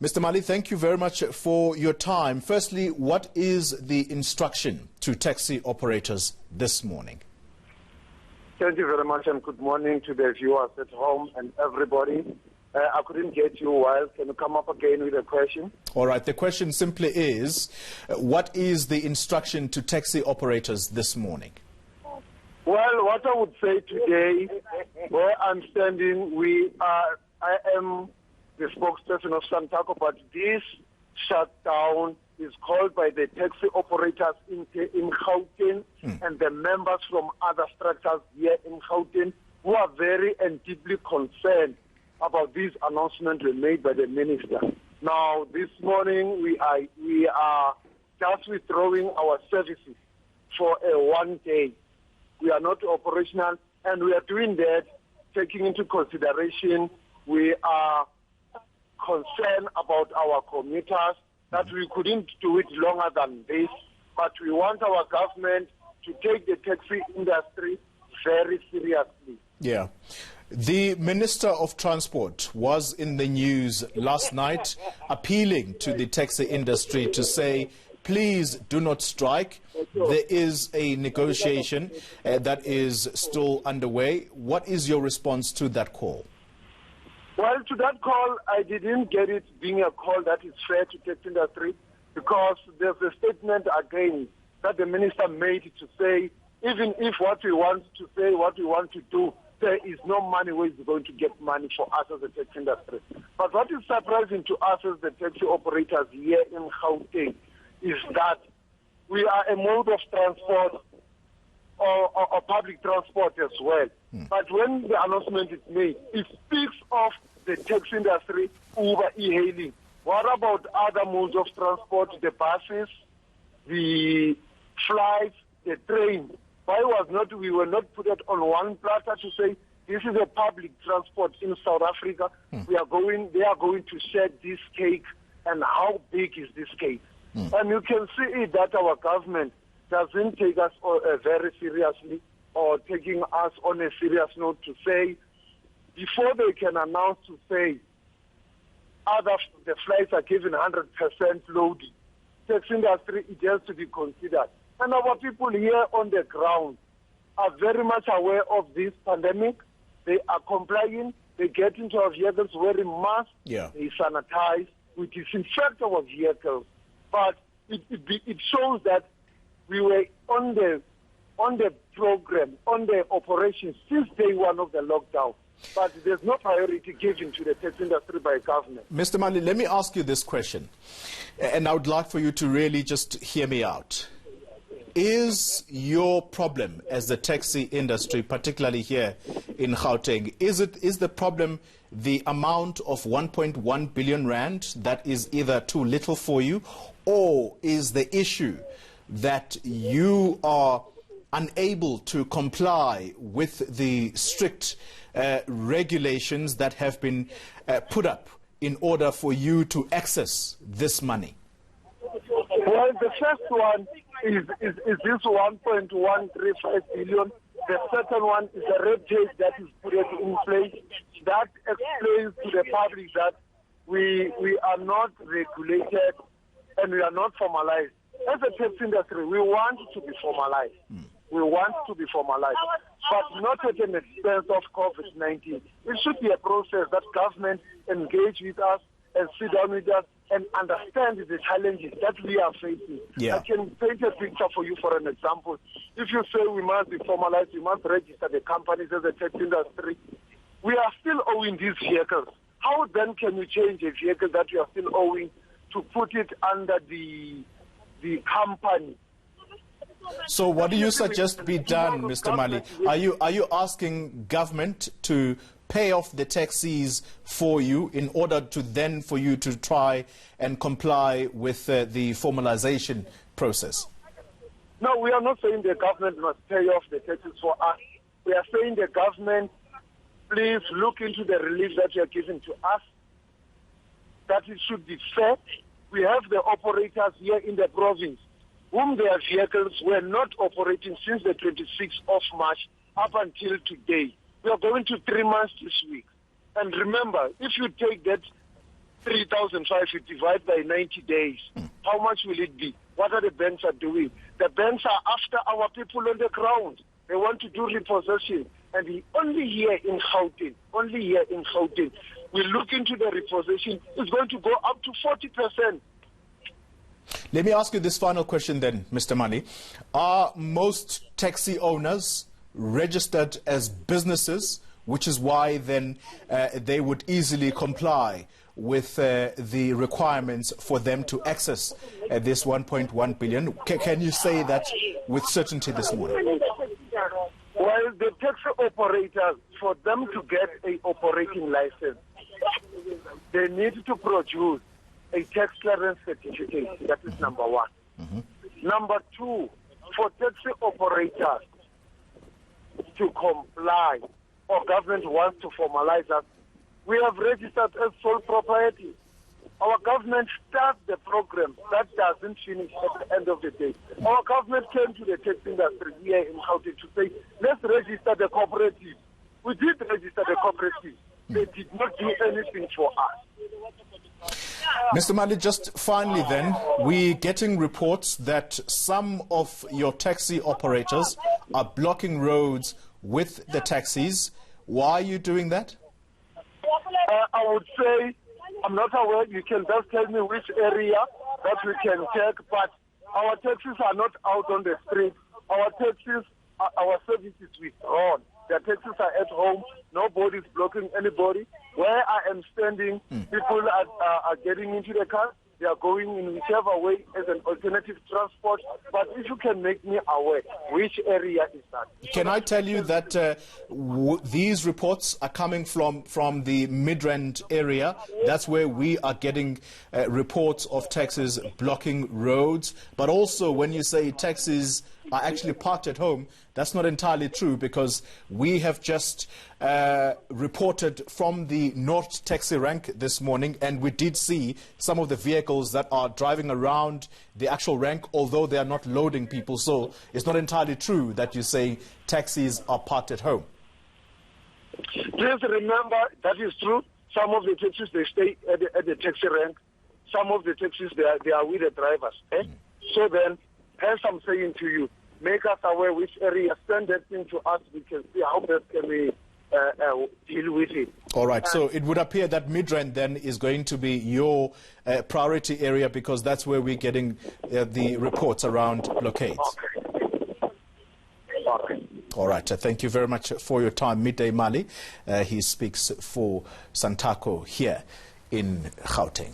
Mr. Mali, thank you very much for your time. Firstly, what is the instruction to taxi operators this morning? Thank you very much, and good morning to the viewers at home and everybody. I couldn't get you well. Can you come up again with a question? All right. The question simply is, what is the instruction to taxi operators this morning? Well, what I would say today, where I'm standing, I am the spokesperson of Santaco, but this shutdown is called by the taxi operators in Gauteng and the members from other structures here in Gauteng who are very and deeply concerned about this announcement made by the minister. Now, this morning we are just withdrawing our services for a 1 day. We are not operational, and we are doing that taking into consideration we are concerned about our commuters, that we couldn't do it longer than this, but we want our government to take the taxi industry very seriously. Yeah. The Minister of Transport was in the news last night appealing to the taxi industry to say, please do not strike. There is a negotiation that is still underway. What is your response to that call? Well, to that call, I didn't get it being a call that is fair to taxi industry, because there's a statement again that the minister made to say, even if what we want to say, what we want to do, there is no money where he's going to get money for us as a taxi industry. But what is surprising to us as the taxi operators here in Gauteng is that we are a mode of transport or public transport as well. But when the announcement is made, it speaks of the taxi industry, Uber, e-hailing. What about other modes of transport, the buses, the flights, the train? Why we were not put it on one platter to say this is a public transport in South Africa? They are going to share this cake, and how big is this cake? And you can see that our government doesn't take us very seriously, or taking us on a serious note to say, before they can announce to say the flights are given 100% loading, taxi industry, it has to be considered. And our people here on the ground are very much aware of this pandemic. They are complying. They get into our vehicles wearing masks. They sanitize. We disinfect our vehicles. But it shows that we were on the program, on the operation since day one of the lockdown. But there's no priority given to the taxi industry by government. Mr. Mali, let me ask you this question, and I would like for you to really just hear me out. Is your problem as the taxi industry, particularly here in Gauteng, is the problem the amount of 1.1 billion rand that is either too little for you, or is the issue that you are unable to comply with the strict regulations that have been put up in order for you to access this money? Well, the first one is this 1.135 billion. The second one is a red tape that is put in place that explains to the public that we are not regulated and we are not formalized. As a taxi industry, we want to be formalized. We want to be formalized, but not at an expense of COVID-19. It should be a process that government engage with us and sit down with us and understand the challenges that we are facing. I can paint a picture for you, for an example. If you say we must be formalized, we must register the companies as a taxi industry, we are still owing these vehicles. How then can we change a vehicle that you are still owing to put it under the company? So what do you suggest be done, Mr. Mali? Are you asking government to pay off the taxis for you in order to then for you to try and comply with the formalization process? No, we are not saying the government must pay off the taxes for us. We are saying the government, please look into the relief that you are giving to us, that it should be fair. We have the operators here in the province whom their vehicles were not operating since the 26th of March up until today. We are going to 3 months this week. And remember, if you take that 3,500, you divide by 90 days. How much will it be? What are the banks are doing? The banks are after our people on the ground. They want to do repossession. And only here in Gauteng, we look into the repossession, it's going to go up to 40%. Let me ask you this final question then, Mr. Mali. Are most taxi owners registered as businesses, which is why then they would easily comply with the requirements for them to access this 1.1 billion? Can you say that with certainty this morning? Well, the taxi operators, for them to get an operating license, they need to produce a tax clearance certificate. That is number one. Number two, for taxi operators to comply, or government wants to formalize us, we have registered as sole propriety. Our government starts the program that doesn't finish at the end of the day. Our government came to the taxi industry here in Gauteng to say, let's register the cooperative. We did register the cooperative. They did not do anything for us. Mr. Mali, just finally then, we're getting reports that some of your taxi operators are blocking roads with the taxis. Why are you doing that? I would say, I'm not aware, you can just tell me which area that we can check, but our taxis are not out on the street. Our taxis, our service is withdrawn. The taxis are at home. Nobody is blocking anybody. Where I am standing, people are getting into the car. They are going in whichever way as an alternative transport. But if you can make me aware, which area is that? Can I tell you that these reports are coming from the Midrand area? That's where we are getting reports of taxis blocking roads. But also when you say taxis are actually parked at home, that's not entirely true, because we have just reported from the North Taxi Rank this morning, and we did see some of the vehicles that are driving around the actual rank, although they are not loading people. So it's not entirely true that you say taxis are parked at home. Please remember, that is true. Some of the taxis, they stay at the taxi rank. Some of the taxis, they are with the drivers. So then, as I'm saying to you, make us aware which area, send that thing to us. We can see how best can we deal with it. All right. So it would appear that Midrand then is going to be your priority area, because that's where we're getting the reports around blockades. Okay. All right. All right. Thank you very much for your time, Midday Mali. He speaks for Santaco here in Gauteng.